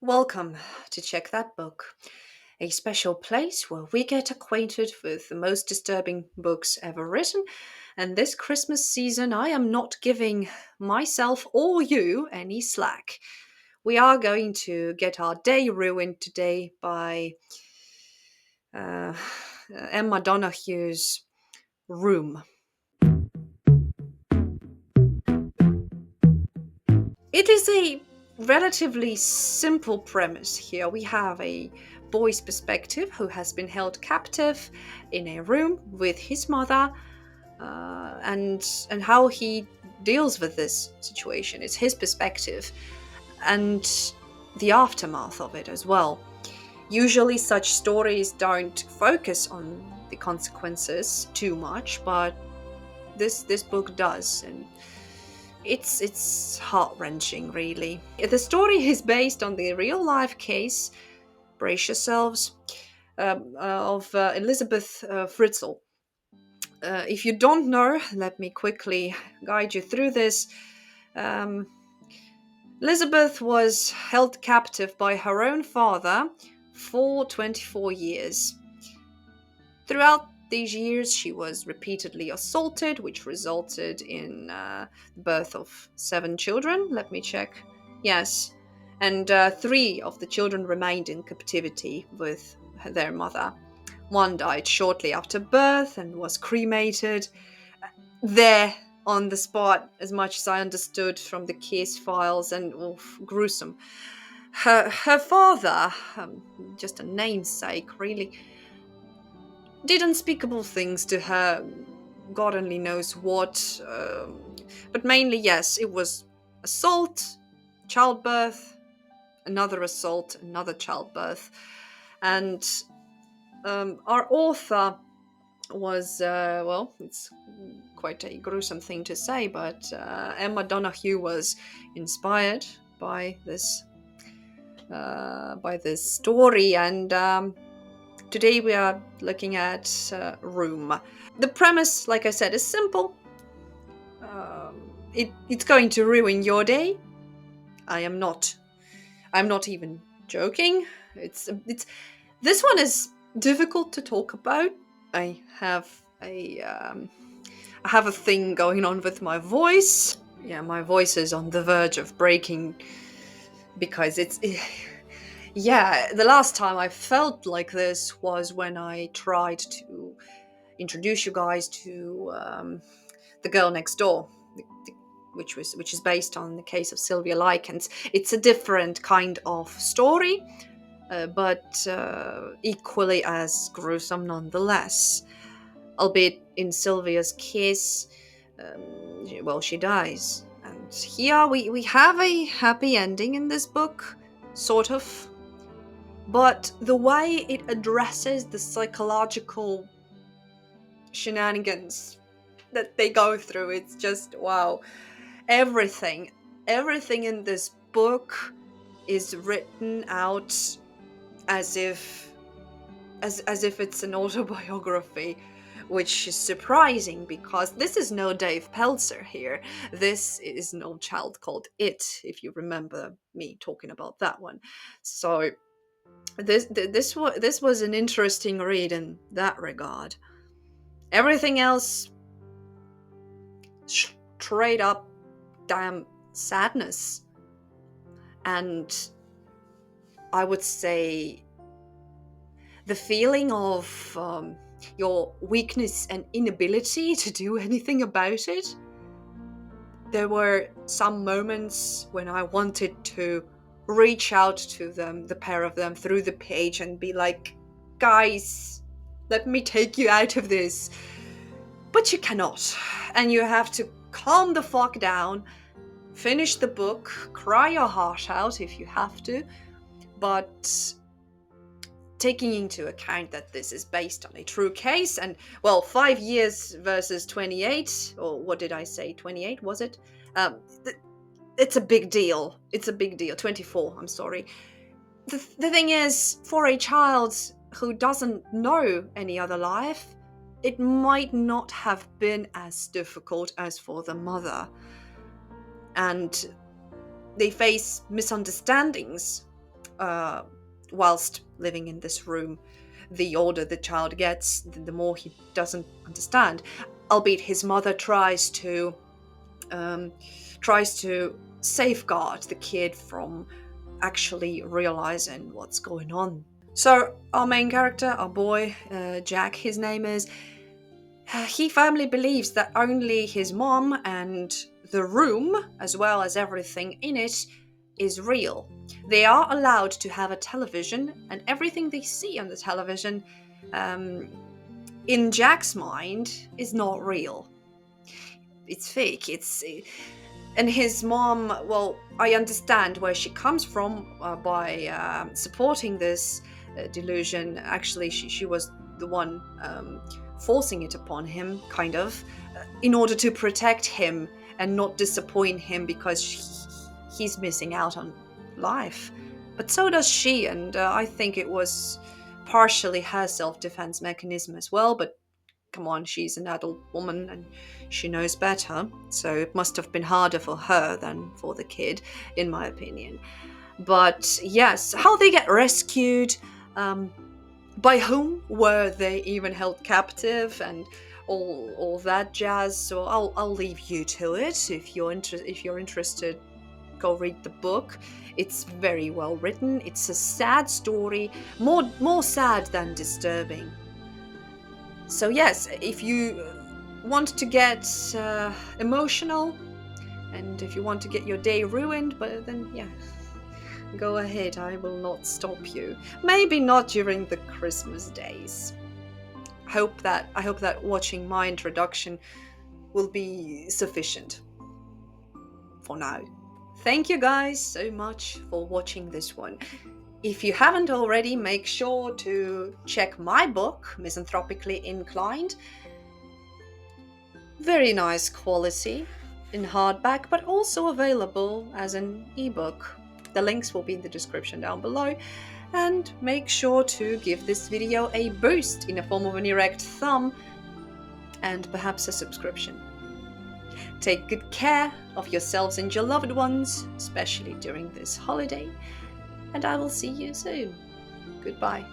Welcome to Check That Book, a special place where we get acquainted with the most disturbing books ever written. And this Christmas season, I am not giving myself or you any slack. We are going to get our day ruined today by uh, Emma Donahue's Room. It is a relatively simple premise here. We have a boy's perspective who has been held captive in a room with his mother, and how he deals with this situation. It's his perspective and the aftermath of it as well. Usually, such stories don't focus on the consequences too much, but this book does, and it's heart-wrenching, really. The story is based on the real-life case, brace yourselves, of Elizabeth Fritzl. If you don't know, let me quickly guide you through this. Um, Elizabeth was held captive by her own father for 24 years. Throughout these years, she was repeatedly assaulted, which resulted in the birth of 7 children. Let me check. Yes. And 3 of the children remained in captivity with their mother. One died shortly after birth and was cremated there on the spot, as much as I understood from the case files, and oof, gruesome. Her father, just a namesake, really, did unspeakable things to her, God only knows what. But mainly, yes, it was assault, childbirth, another assault, another childbirth. And our author was, well, it's quite a gruesome thing to say, but Emma Donoghue was inspired by this story, and today we are looking at Room. The premise, like I said, is simple. It's going to ruin your day. I'm not even joking. It's this one is difficult to talk about. I have a thing going on with my voice. Yeah, my voice is on the verge of breaking because yeah, the last time I felt like this was when I tried to introduce you guys to The Girl Next Door, which is based on the case of Sylvia Likens. It's a different kind of story, but equally as gruesome nonetheless. Albeit in Sylvia's case, well, she dies. And here we have a happy ending in this book, sort of. But the way it addresses the psychological shenanigans that they go through, it's just wow. Everything in this book is written out as if it's an autobiography, which is surprising because this is no Dave Pelzer here. This is no Child Called It, if you remember me talking about that one. So this was an interesting read in that regard. Everything else, straight up damn sadness, and I would say the feeling of your weakness and inability to do anything about it. There were some moments when I wanted to reach out to them, the pair of them, through the page and be like, guys, let me take you out of this. But you cannot. And you have to calm the fuck down, finish the book, cry your heart out if you have to, but taking into account that this is based on a true case, and, well, 5 years versus 28, or what did I say, 28, was it? It's a big deal. It's a big deal. 24, I'm sorry. The thing is, for a child who doesn't know any other life, it might not have been as difficult as for the mother. And they face misunderstandings whilst living in this room. The older the child gets, the more he doesn't understand. Albeit his mother tries to safeguard the kid from actually realizing what's going on. So our main character, our boy, Jack, his name is, he firmly believes that only his mom and the room, as well as everything in it, is real. They are allowed to have a television, and everything they see on the television, in Jack's mind, is not real. It's fake. And his mom, well, I understand where she comes from by supporting this delusion. Actually, she was the one forcing it upon him, kind of, in order to protect him and not disappoint him, because he's missing out on life. But so does she, and I think it was partially her self-defense mechanism as well. But come on, she's an adult woman and she knows better, so it must have been harder for her than for the kid, in my opinion. But yes, how they get rescued, by whom were they even held captive, and all that jazz. So I'll leave you to it. If you're interested, go read the book. It's very well written. It's a sad story, more sad than disturbing. So yes, if you want to get emotional, and if you want to get your day ruined, but then yeah, go ahead, I will not stop you. Maybe not during the Christmas days. I hope that watching my introduction will be sufficient for now. Thank you guys so much for watching this one. If you haven't already, make sure to check my book, Misanthropically Inclined. Very nice quality in hardback, but also available as an ebook. The links will be in the description down below. And make sure to give this video a boost in the form of an erect thumb and perhaps a subscription. Take good care of yourselves and your loved ones, especially during this holiday. And I will see you soon. Goodbye.